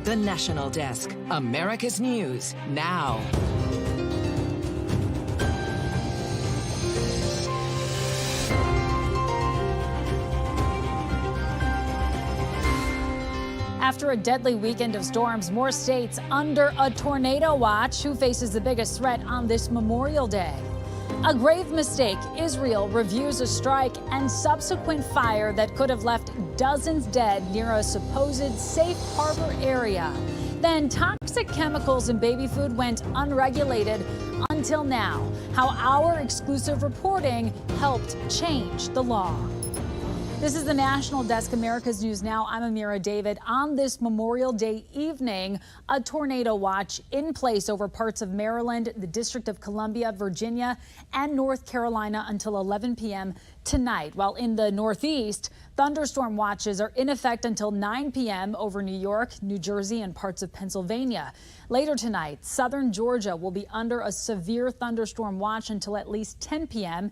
The National Desk, America's News, now. After a deadly weekend of storms, more states under a tornado watch. Who faces the biggest threat on this Memorial Day? A grave mistake. Israel reviews a strike and subsequent fire that could have left dozens dead near a supposed safe harbor area. Then toxic chemicals in baby food went unregulated until now. How our exclusive reporting helped change the law. This is the National Desk, America's News Now. I'm Amira David. On this Memorial Day evening, a tornado watch in place over parts of Maryland, the District of Columbia, Virginia, and North Carolina until 11 p.m. tonight. While in the Northeast, thunderstorm watches are in effect until 9 p.m. over New York, New Jersey, and parts of Pennsylvania. Later tonight, southern Georgia will be under a severe thunderstorm watch until at least 10 p.m.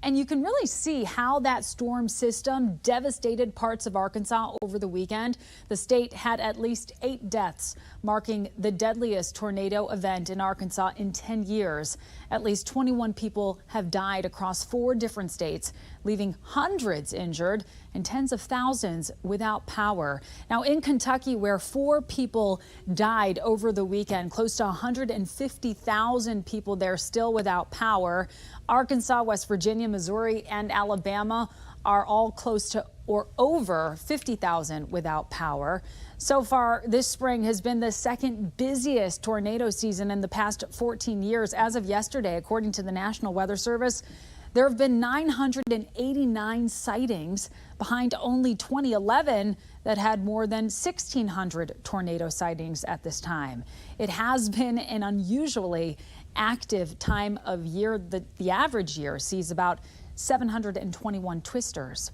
And you can really see how that storm system devastated parts of Arkansas over the weekend. The state had at least 8 deaths, marking the deadliest tornado event in Arkansas in 10 years. At least 21 people have died across 4 different states, leaving hundreds injured and tens of thousands without power. Now in Kentucky, where 4 people died over the weekend, close to 150,000 people there still without power. Arkansas, West Virginia, Missouri, and Alabama are all close to or over 50,000 without power. So far, this spring has been the second busiest tornado season in the past 14 years. As of yesterday, according to the National Weather Service, there have been 989 sightings behind only 2011 that had more than 1,600 tornado sightings at this time. It has been an unusually active time of year. The average year sees about 721 twisters.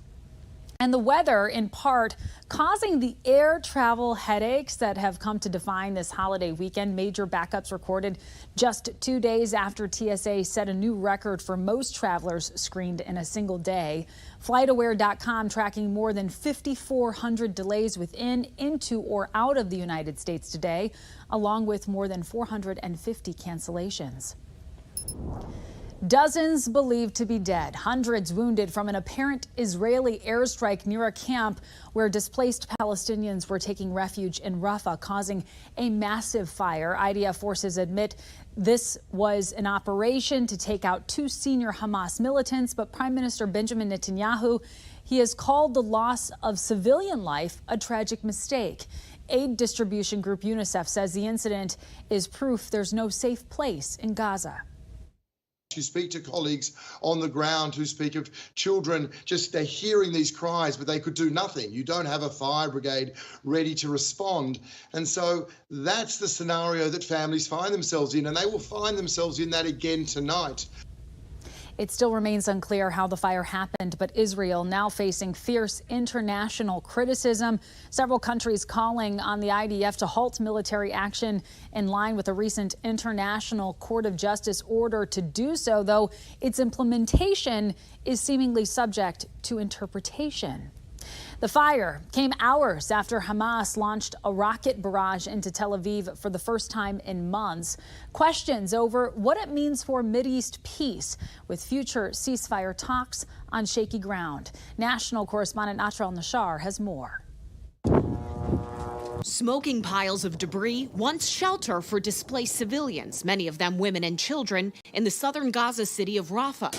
And the weather, in part, causing the air travel headaches that have come to define this holiday weekend. Major backups recorded just 2 days after TSA set a new record for most travelers screened in a single day. FlightAware.com tracking more than 5,400 delays within, into, or out of the United States today, along with more than 450 cancellations. Dozens believed to be dead, hundreds wounded from an apparent Israeli airstrike near a camp where displaced Palestinians were taking refuge in Rafah, causing a massive fire. IDF forces admit this was an operation to take out 2 senior Hamas militants, but Prime Minister Benjamin Netanyahu, he has called the loss of civilian life a tragic mistake. Aid distribution group UNICEF says the incident is proof there's no safe place in Gaza. You speak to colleagues on the ground who speak of children just they're hearing these cries, but they could do nothing. You don't have a fire brigade ready to respond. And so that's the scenario that families find themselves in, and they will find themselves in that again tonight. It still remains unclear how the fire happened, but Israel now facing fierce international criticism. Several countries calling on the IDF to halt military action in line with a recent International Court of Justice order to do so, though its implementation is seemingly subject to interpretation. The fire came hours after Hamas launched a rocket barrage into Tel Aviv for the first time in months. Questions over what it means for Mideast peace with future ceasefire talks on shaky ground. National correspondent Natral Nashar has more. Smoking piles of debris, once shelter for displaced civilians, many of them women and children, in the southern Gaza city of Rafah.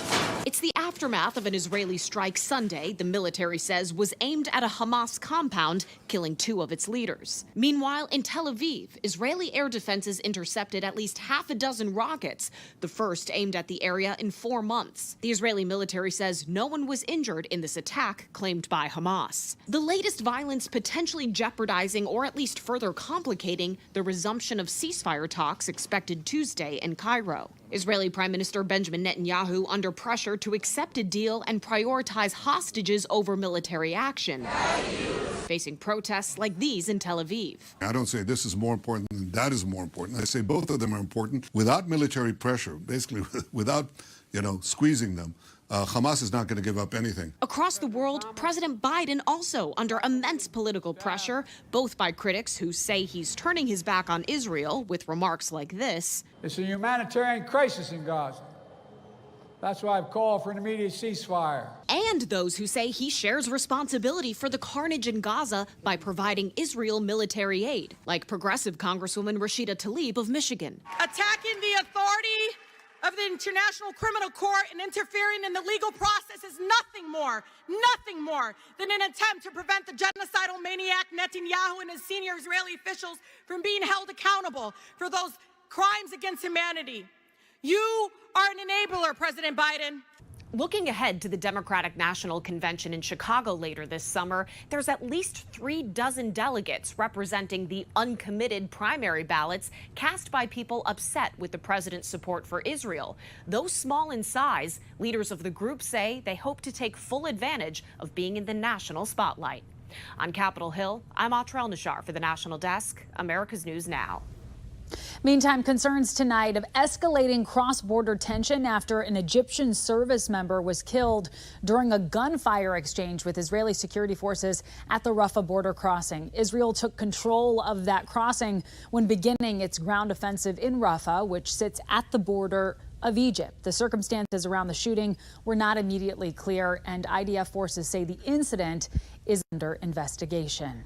It's the aftermath of an Israeli strike Sunday, the military says, was aimed at a Hamas compound, killing 2 of its leaders. Meanwhile, in Tel Aviv, Israeli air defenses intercepted at least half a dozen rockets, the first aimed at the area in 4 months. The Israeli military says no one was injured in this attack claimed by Hamas. The latest violence potentially jeopardizing or at least further complicating the resumption of ceasefire talks expected Tuesday in Cairo. Israeli Prime Minister Benjamin Netanyahu under pressure to accept a deal and prioritize hostages over military action, facing protests like these in Tel Aviv. I don't say this is more important than that is more important. I say both of them are important. Without military pressure, basically without, squeezing them, Hamas is not going to give up anything. Across the world, President Biden also under immense political pressure, both by critics who say he's turning his back on Israel with remarks like this. It's a humanitarian crisis in Gaza. That's why I've called for an immediate ceasefire. And those who say he shares responsibility for the carnage in Gaza by providing Israel military aid, like Progressive Congresswoman Rashida Tlaib of Michigan. Attacking the authority of the International Criminal Court and interfering in the legal process is nothing more than an attempt to prevent the genocidal maniac Netanyahu and his senior Israeli officials from being held accountable for those crimes against humanity. You are an enabler, President Biden. Looking ahead to the Democratic National Convention in Chicago later this summer, there's at least 36 delegates representing the uncommitted primary ballots cast by people upset with the president's support for Israel. Though small in size, leaders of the group say they hope to take full advantage of being in the national spotlight. On Capitol Hill, I'm Atrel Nashar for the National Desk, America's News Now. Meantime, concerns tonight of escalating cross-border tension after an Egyptian service member was killed during a gunfire exchange with Israeli security forces at the Rafah border crossing. Israel took control of that crossing when beginning its ground offensive in Rafah, which sits at the border of Egypt. The circumstances around the shooting were not immediately clear, and IDF forces say the incident is under investigation.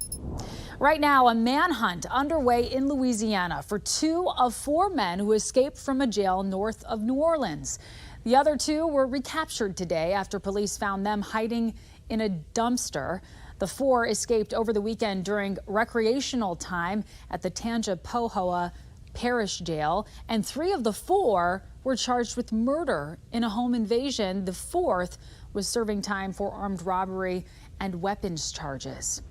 Right now, a manhunt underway in Louisiana for 2 of 4 men who escaped from a jail north of New Orleans. The other 2 were recaptured today after police found them hiding in a dumpster. The 4 escaped over the weekend during recreational time at the Tangipahoa Parish Jail, and 3 of the 4 were charged with murder in a home invasion. The 4th was serving time for armed robbery and weapons charges.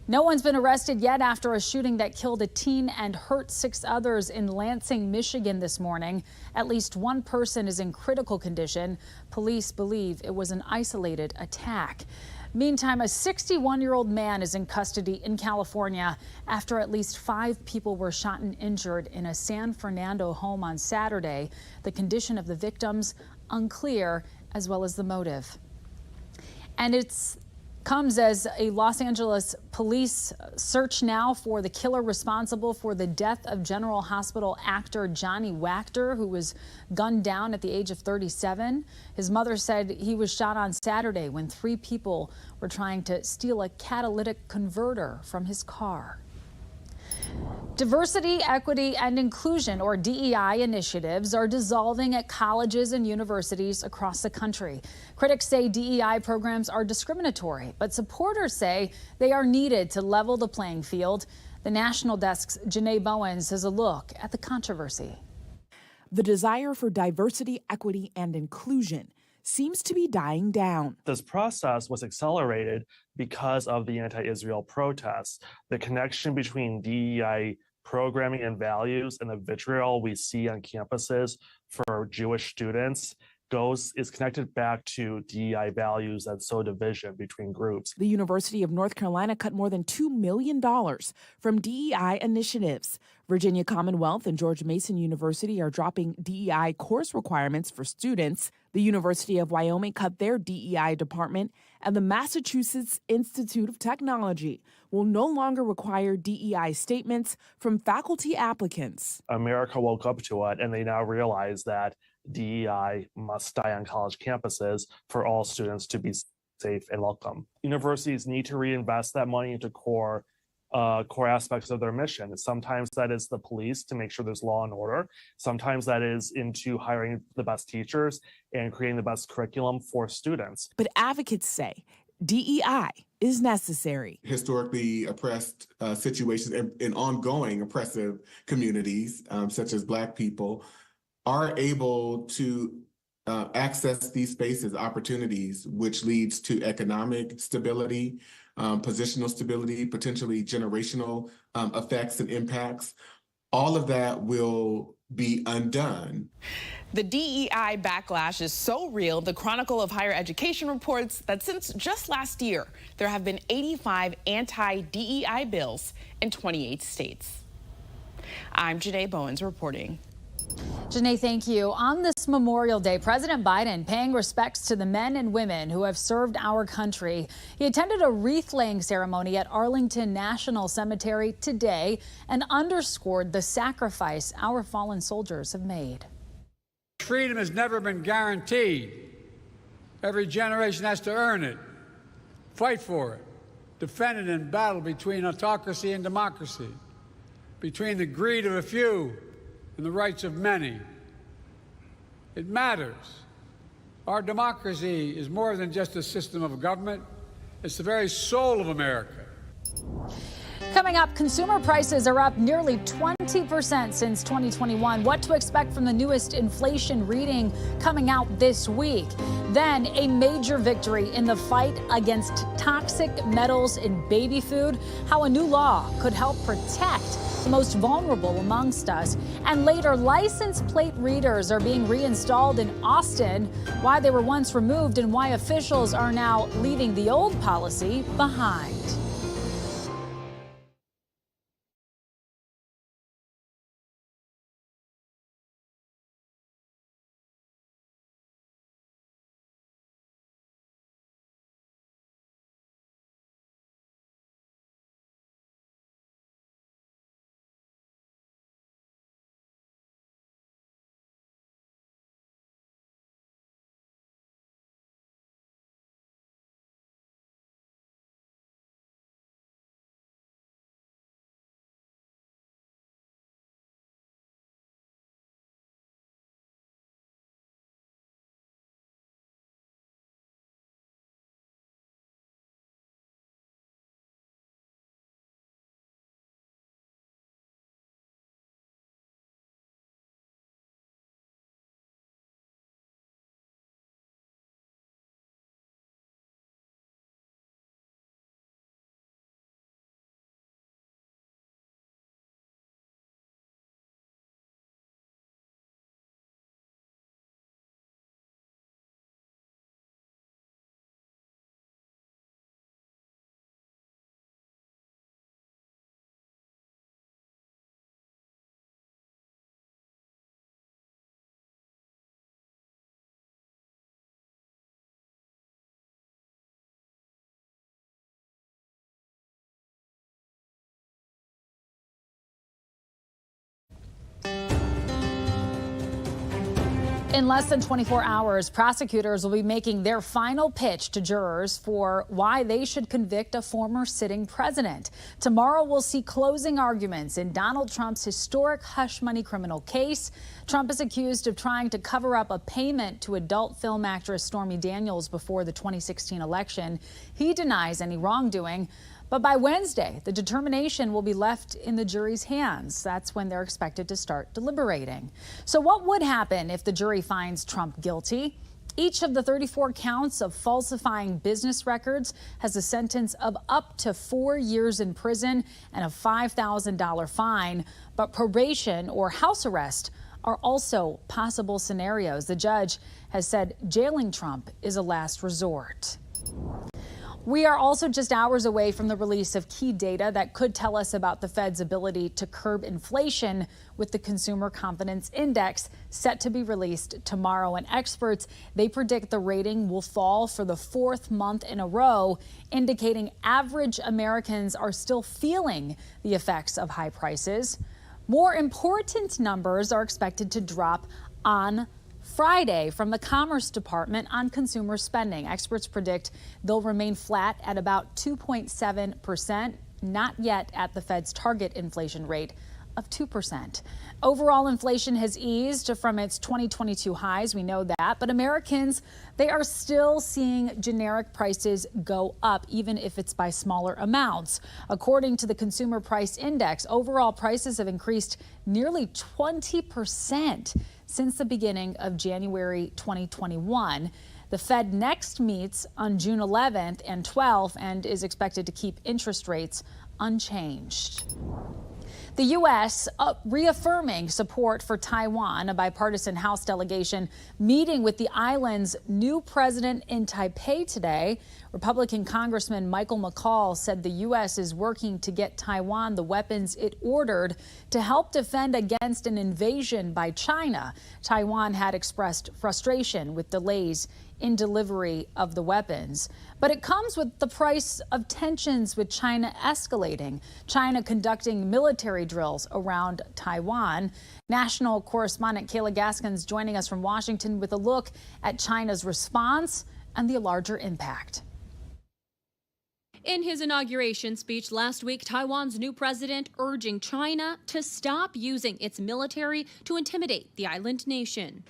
No one's been arrested yet after a shooting that killed a teen and hurt 6 others in Lansing, Michigan this morning. At least 1 person is in critical condition. Police believe it was an isolated attack. Meantime, a 61-year-old man is in custody in California after at least 5 people were shot and injured in a San Fernando home on Saturday. The condition of the victims unclear, as well as the motive. And it's comes as a Los Angeles police search now for the killer responsible for the death of General Hospital actor Johnny Wachter, who was gunned down at the age of 37. His mother said he was shot on Saturday when 3 people were trying to steal a catalytic converter from his car. Diversity, equity, and inclusion, or DEI initiatives, are dissolving at colleges and universities across the country. Critics say DEI programs are discriminatory, but supporters say they are needed to level the playing field. The National Desk's Janae Bowens has a look at the controversy. The desire for diversity, equity, and inclusion seems to be dying down. This process was accelerated because of the anti-Israel protests. The connection between DEI programming and values and the vitriol we see on campuses for Jewish students is connected back to DEI values that sow division between groups. The University of North Carolina cut more than $2 million from DEI initiatives. Virginia Commonwealth and George Mason University are dropping DEI course requirements for students. The University of Wyoming cut their DEI department, and the Massachusetts Institute of Technology will no longer require DEI statements from faculty applicants. America woke up to it, and they now realize that DEI must die on college campuses for all students to be safe and welcome. Universities need to reinvest that money into core aspects of their mission. Sometimes that is the police to make sure there's law and order. Sometimes that is into hiring the best teachers and creating the best curriculum for students. But advocates say DEI is necessary. Historically oppressed situations and ongoing oppressive communities, such as Black people, are able to access these spaces, opportunities, which leads to economic stability, positional stability, potentially generational effects and impacts. All of that will be undone. The DEI backlash is so real, the Chronicle of Higher Education reports that since just last year, there have been 85 anti-DEI bills in 28 states. I'm Janae Bowens reporting. Janae, thank you. On this Memorial Day, President Biden paying respects to the men and women who have served our country. He attended a wreath-laying ceremony at Arlington National Cemetery today and underscored the sacrifice our fallen soldiers have made. Freedom has never been guaranteed. Every generation has to earn it, fight for it, defend it in battle between autocracy and democracy, between the greed of a few and the rights of many. It matters. Our democracy is more than just a system of government. It's the very soul of America. Coming up, consumer prices are up nearly 20% since 2021. What to expect from the newest inflation reading coming out this week. Then a major victory in the fight against toxic metals in baby food. How a new law could help protect the most vulnerable amongst us. And later, license plate readers are being reinstalled in Austin. Why they were once removed and why officials are now leaving the old policy behind. In less than 24 hours, prosecutors will be making their final pitch to jurors for why they should convict a former sitting president. Tomorrow, we'll see closing arguments in Donald Trump's historic hush money criminal case. Trump is accused of trying to cover up a payment to adult film actress Stormy Daniels before the 2016 election. He denies any wrongdoing. But by Wednesday, the determination will be left in the jury's hands. That's when they're expected to start deliberating. So what would happen if the jury finds Trump guilty? Each of the 34 counts of falsifying business records has a sentence of up to 4 years in prison and a $5,000 fine. But probation or house arrest are also possible scenarios. The judge has said jailing Trump is a last resort. We are also just hours away from the release of key data that could tell us about the Fed's ability to curb inflation, with the Consumer Confidence Index set to be released tomorrow. And experts, they predict the rating will fall for the 4th month in a row, indicating average Americans are still feeling the effects of high prices. More important numbers are expected to drop on Friday from the Commerce Department on consumer spending. Experts predict they'll remain flat at about 2.7%, not yet at the Fed's target inflation rate of 2%. Overall inflation has eased from its 2022 highs, we know that, but Americans, they are still seeing generic prices go up, even if it's by smaller amounts. According to the Consumer Price Index, overall prices have increased nearly 20% since the beginning of January 2021. The Fed next meets on June 11th and 12th and is expected to keep interest rates unchanged. The U.S. reaffirming support for Taiwan, a bipartisan House delegation meeting with the island's new president in Taipei today. Republican Congressman Michael McCall said the U.S. is working to get Taiwan the weapons it ordered to help defend against an invasion by China. Taiwan had expressed frustration with delays in delivery of the weapons. But it comes with the price of tensions with China escalating. China conducting military drills around Taiwan. National correspondent Kayla Gaskins joining us from Washington with a look at China's response and the larger impact. In his inauguration speech last week, Taiwan's new president urging China to stop using its military to intimidate the island nation.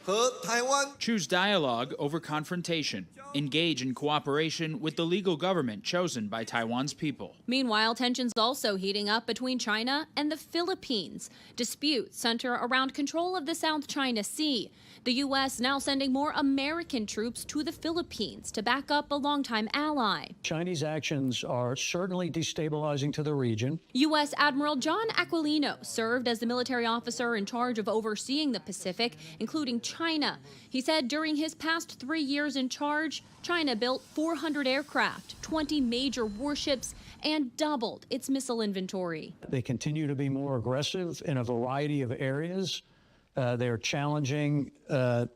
Choose dialogue over confrontation. Engage in cooperation with the legal government chosen by Taiwan's people. Meanwhile, tensions also heating up between China and the Philippines. Disputes center around control of the South China Sea. The U.S. now sending more American troops to the Philippines to back up a longtime ally. Chinese actions are certainly destabilizing to the region. U.S. Admiral John Aquilino served as the military officer in charge of overseeing the Pacific, including China. He said during his past 3 years in charge, China built 400 aircraft, 20 major warships, and doubled its missile inventory. They continue to be more aggressive in a variety of areas. They're challenging the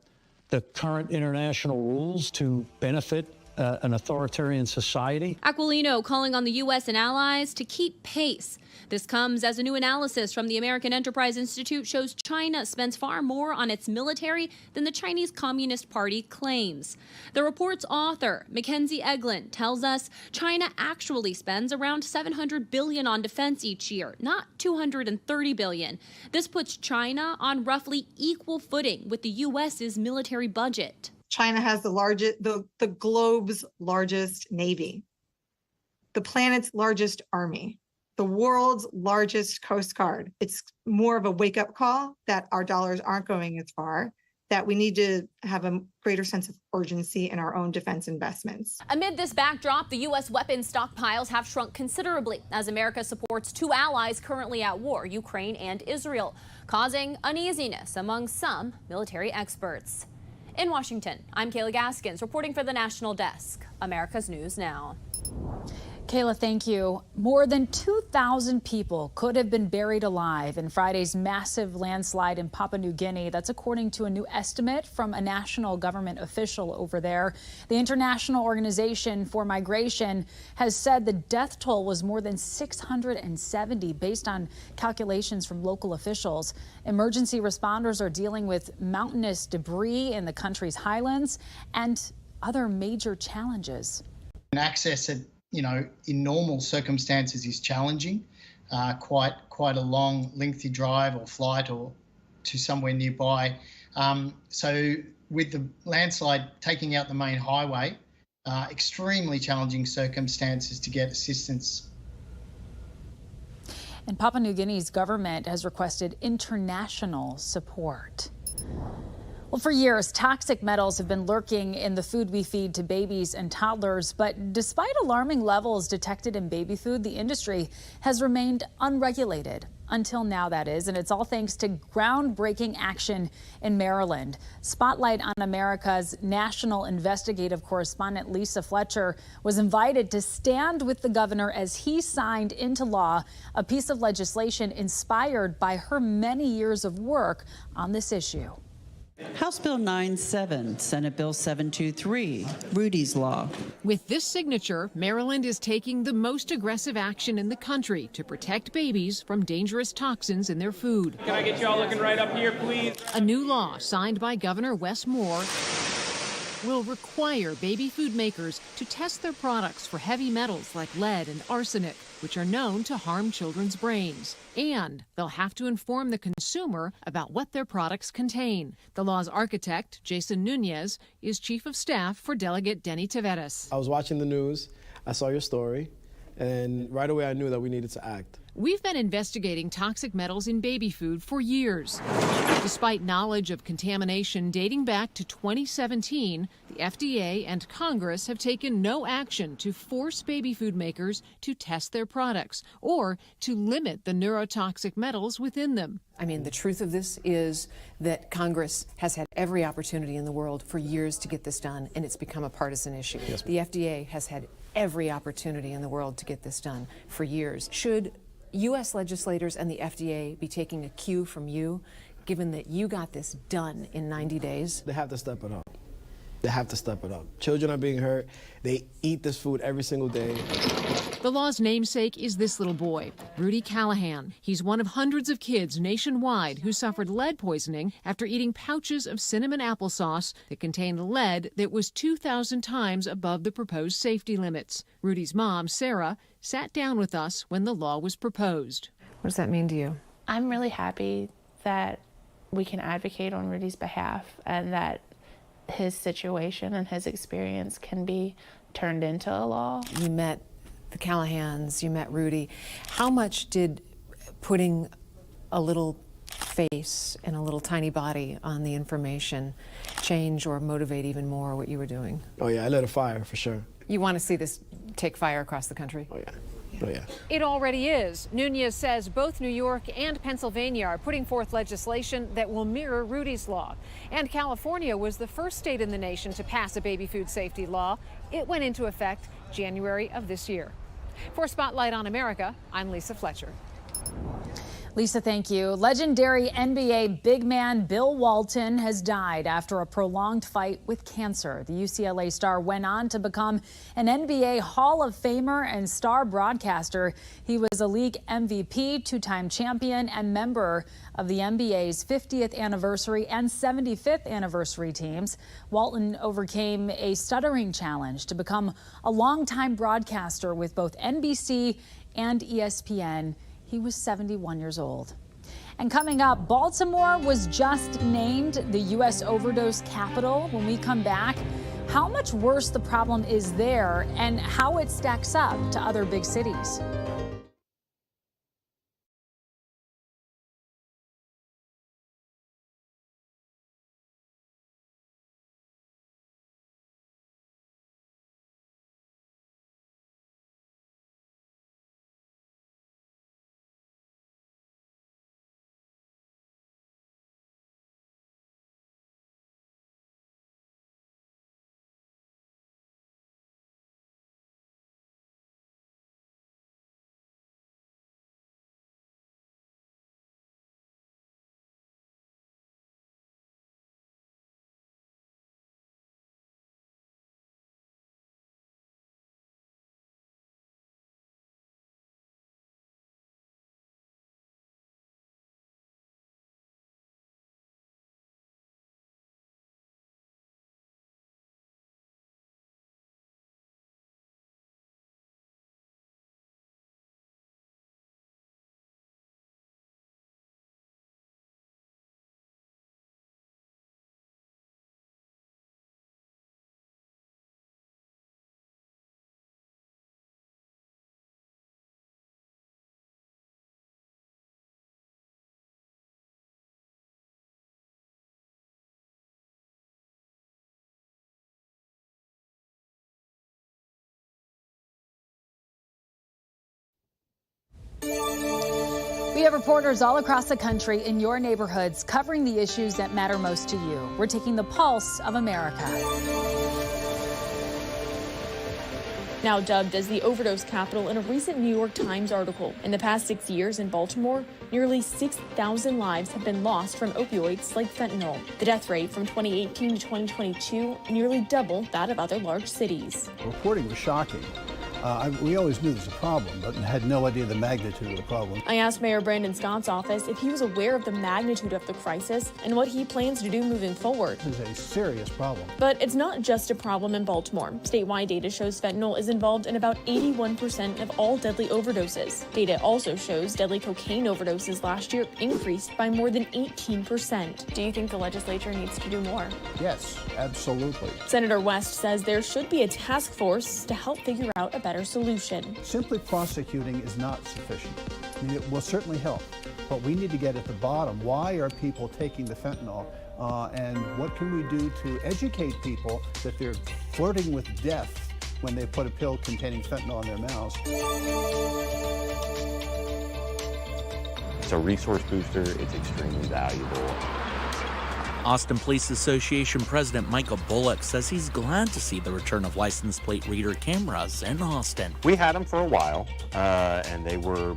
current international rules to benefit an authoritarian society. Aquilino calling on the U.S. and allies to keep pace. This comes as a new analysis from the American Enterprise Institute shows China spends far more on its military than the Chinese Communist Party claims. The report's author, Mackenzie Eglin, tells us China actually spends around $700 billion on defense each year, not $230 billion. This puts China on roughly equal footing with the U.S.'s military budget. China has the globe's largest navy, the planet's largest army, the world's largest coast guard. It's more of a wake-up call that our dollars aren't going as far, that we need to have a greater sense of urgency in our own defense investments. Amid this backdrop, the U.S. weapons stockpiles have shrunk considerably as America supports two allies currently at war, Ukraine and Israel, causing uneasiness among some military experts. In Washington, I'm Kayla Gaskins reporting for the National Desk, America's News Now. Kayla, thank you. More than 2,000 people could have been buried alive in Friday's massive landslide in Papua New Guinea. That's according to a new estimate from a national government official over there. The International Organization for Migration has said the death toll was more than 670 based on calculations from local officials. Emergency responders are dealing with mountainous debris in the country's highlands and other major challenges. Access in normal circumstances is challenging, quite a long, lengthy drive or flight or to somewhere nearby. So with the landslide taking out the main highway, extremely challenging circumstances to get assistance. And Papua New Guinea's government has requested international support. Well, for years, toxic metals have been lurking in the food we feed to babies and toddlers. But despite alarming levels detected in baby food, the industry has remained unregulated. Until now, that is. And it's all thanks to groundbreaking action in Maryland. Spotlight on America's national investigative correspondent Lisa Fletcher was invited to stand with the governor as he signed into law a piece of legislation inspired by her many years of work on this issue. House Bill 97, Senate Bill 723, Rudy's Law. With this signature, Maryland is taking the most aggressive action in the country to protect babies from dangerous toxins in their food. Can I get you all looking right up here, please? A new law signed by Governor Wes Moore will require baby food makers to test their products for heavy metals like lead and arsenic, which are known to harm children's brains. And they'll have to inform the consumer about what their products contain. The law's architect, Jason Nunez, is chief of staff for Delegate Denny Taveras. I was watching the news, I saw your story, and right away I knew that we needed to act. We've been investigating toxic metals in baby food for years. Despite knowledge of contamination dating back to 2017, the FDA and Congress have taken no action to force baby food makers to test their products or to limit the neurotoxic metals within them. I mean, the truth of this is that Congress has had every opportunity in the world for years to get this done, and it's become a partisan issue. Yes. The FDA has had every opportunity in the world to get this done for years. Should U.S. legislators and the FDA be taking a cue from you, given that you got this done in 90 days? They have to step it up. They have to step it up. Children are being hurt. They eat this food every single day. The law's namesake is this little boy, Rudy Callahan. He's one of hundreds of kids nationwide who suffered lead poisoning after eating pouches of cinnamon applesauce that contained lead that was 2,000 times above the proposed safety limits. Rudy's mom, Sarah, sat down with us when the law was proposed. What does that mean to you? I'm really happy that we can advocate on Rudy's behalf and that his situation and his experience can be turned into a law. You met the Callahans, you met Rudy. How much did putting a little face and a little tiny body on the information change or motivate even more what you were doing? Oh yeah, I lit a fire for sure. You want to see this take fire across the country? Oh yeah. Oh, yeah. It already is. Nunez says both New York and Pennsylvania are putting forth legislation that will mirror Rudy's law. And California was the first state in the nation to pass a baby food safety law. It went into effect January of this year. For Spotlight on America, I'm Lisa Fletcher. Lisa, thank you. Legendary NBA big man Bill Walton has died after a prolonged fight with cancer. The UCLA star went on to become an NBA Hall of Famer and star broadcaster. He was a league MVP, two-time champion, and member of the NBA's 50th anniversary and 75th anniversary teams. Walton overcame a stuttering challenge to become a longtime broadcaster with both NBC and ESPN. He was 71 years old. And coming up, Baltimore was just named the U.S. overdose capital. When we come back, how much worse the problem is there and how it stacks up to other big cities. We have reporters all across the country in your neighborhoods covering the issues that matter most to you. We're taking the pulse of America. Now dubbed as the overdose capital in a recent New York Times article. In the past 6 years in Baltimore, nearly 6,000 lives have been lost from opioids like fentanyl. The death rate from 2018 to 2022 nearly double that of other large cities. Reporting was shocking. We always knew there was a problem, but had no idea the magnitude of the problem. I asked Mayor Brandon Scott's office if he was aware of the magnitude of the crisis and what he plans to do moving forward. This is a serious problem. But it's not just a problem in Baltimore. Statewide data shows fentanyl is involved in about 81% of all deadly overdoses. Data also shows deadly cocaine overdoses last year increased by more than 18%. Do you think the legislature needs to do more? Yes, absolutely. Senator West says there should be a task force to help figure out a better solution. Simply prosecuting is not sufficient. I mean, it will certainly help, but we need to get at the bottom. Why are people taking the fentanyl? And what can we do to educate people that they're flirting with death when they put a pill containing fentanyl in their mouths? It's a resource booster. It's extremely valuable. Austin Police Association President Michael Bullock says he's glad to see the return of license plate reader cameras in Austin. We had them for a while, and they were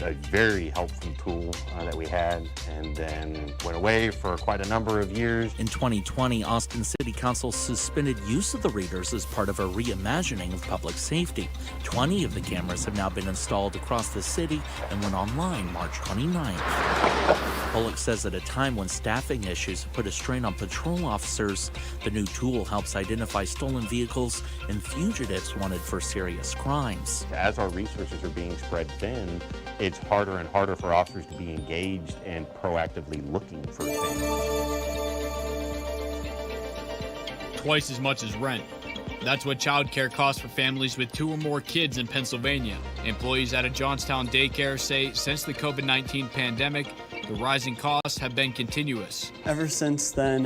a very helpful tool that we had, and then went away for quite a number of years. In 2020, Austin City Council suspended use of the readers as part of a reimagining of public safety. 20 of the cameras have now been installed across the city and went online March 29th. Bullock says at a time when staffing issues have put a strain on patrol officers, the new tool helps identify stolen vehicles and fugitives wanted for serious crimes. As our resources are being spread thin, it's harder and harder for officers to be engaged and proactively looking for things. Twice as much as rent. That's what childcare costs for families with 2 or more kids in Pennsylvania. Employees at a Johnstown daycare say since the COVID-19 pandemic, the rising costs have been continuous. Ever since then,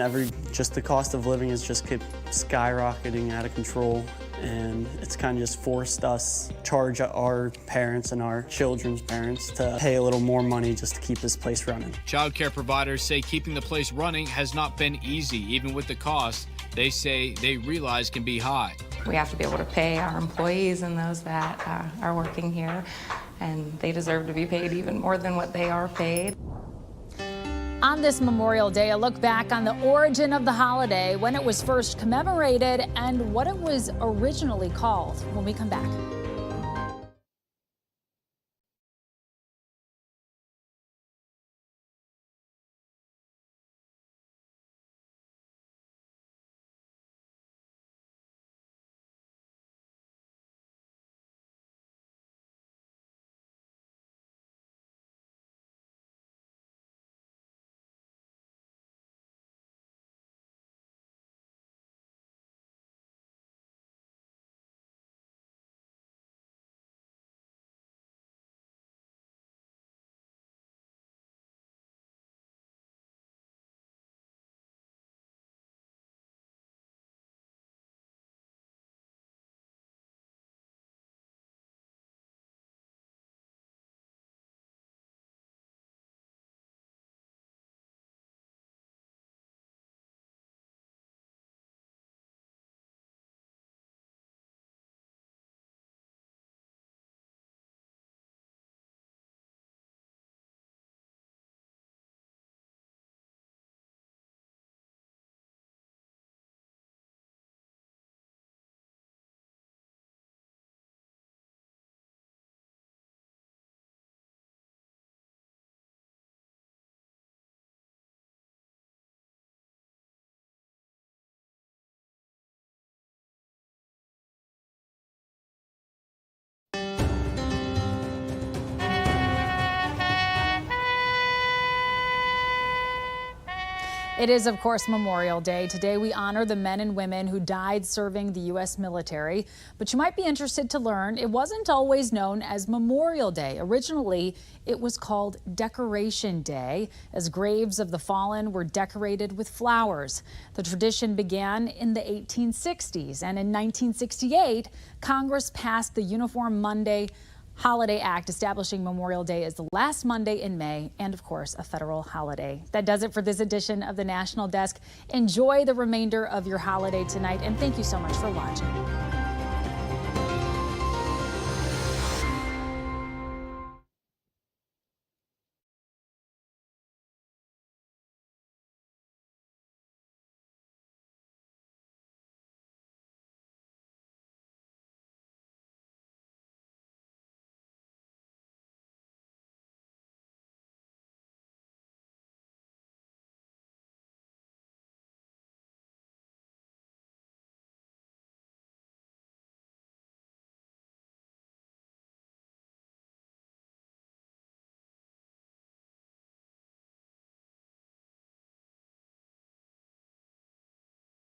just the cost of living has just kept skyrocketing out of control, and it's kind of just forced us to charge our parents and our children's parents to pay a little more money just to keep this place running. Childcare providers say keeping the place running has not been easy, even with the costs they say they realize can be high. We have to be able to pay our employees and those that are working here, and they deserve to be paid even more than what they are paid. On this Memorial Day, a look back on the origin of the holiday, when it was first commemorated, and what it was originally called when we come back. It is, of course, Memorial Day. Today, we honor the men and women who died serving the U.S. military. But you might be interested to learn it wasn't always known as Memorial Day. Originally, it was called Decoration Day, as graves of the fallen were decorated with flowers. The tradition began in the 1860s, and in 1968, Congress passed the Uniform Monday Holiday Act, establishing Memorial Day as the last Monday in May and, of course, a federal holiday. That does it for this edition of the National Desk. Enjoy the remainder of your holiday tonight, and thank you so much for watching.